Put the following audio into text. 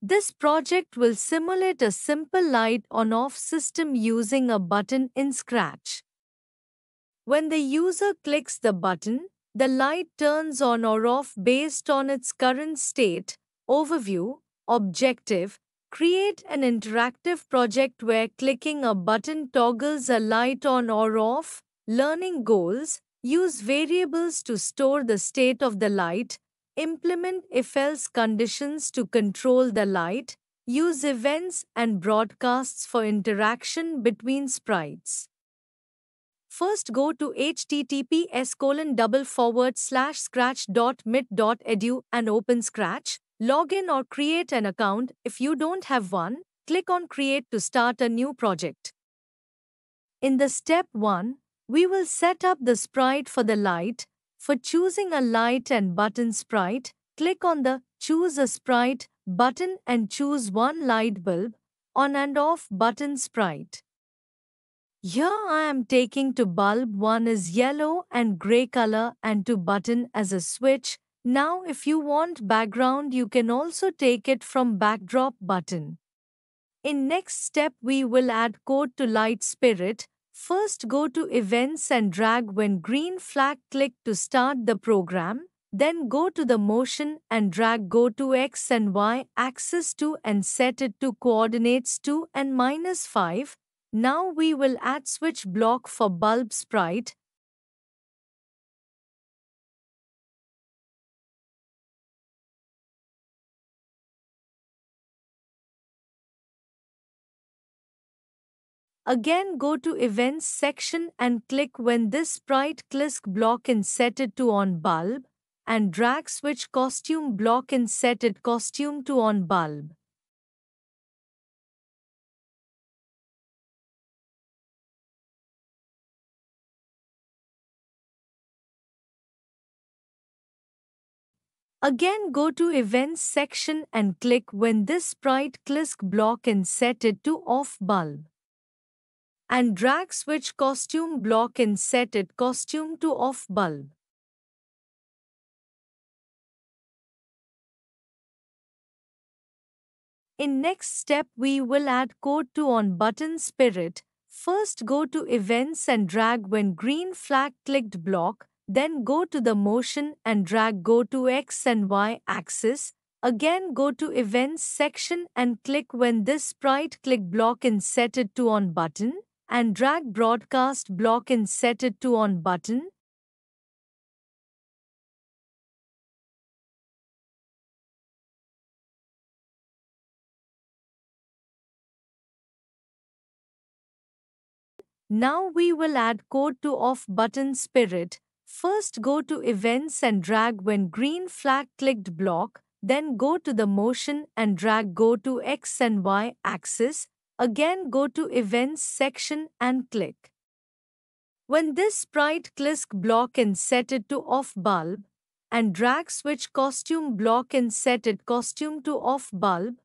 This project will simulate a simple light on-off system using a button in Scratch. When the user clicks the button, the light turns on or off based on its current state. Overview, objective, create an interactive project where clicking a button toggles a light on or off. Learning goals, use variables to store the state of the light. Implement if-else conditions to control the light. Use events and broadcasts for interaction between sprites. First, go to https://scratch.mit.edu and open Scratch. Log in or create an account. If you don't have one, click on Create to start a new project. In the step 1, we will set up the sprite for the light. For choosing a light and button sprite, click on the Choose a Sprite button and choose one light bulb, on and off button sprite. Here I am taking to bulb 1 is yellow and grey color and to button as a switch. Now if you want background you can also take it from backdrop button. In next step we will add code to light spirit. First go to events and drag when green flag click to start the program. Then go to the motion and drag go to X and Y axis 2 and set it to coordinates 2 and -5. Now we will add switch block for bulb sprite. Again go to events section and click when this sprite click block and set it to on bulb and drag switch costume block and set it costume to on bulb. Again go to events section and click when this sprite click block and set it to off bulb. And drag switch costume block and set it costume to off bulb. In next step we will add code to on button spirit. First go to events and drag when green flag clicked block, then go to the motion and drag go to X and Y axis. Again go to events section and click when this sprite click block and set it to on button and drag broadcast block and set it to on button. Now we will add code to off button spirit. First go to events and drag when green flag clicked block, then go to the motion and drag go to X and Y axis. Again go to events section and click. When this sprite click block and set it to off bulb and drag switch costume block and set it costume to off bulb.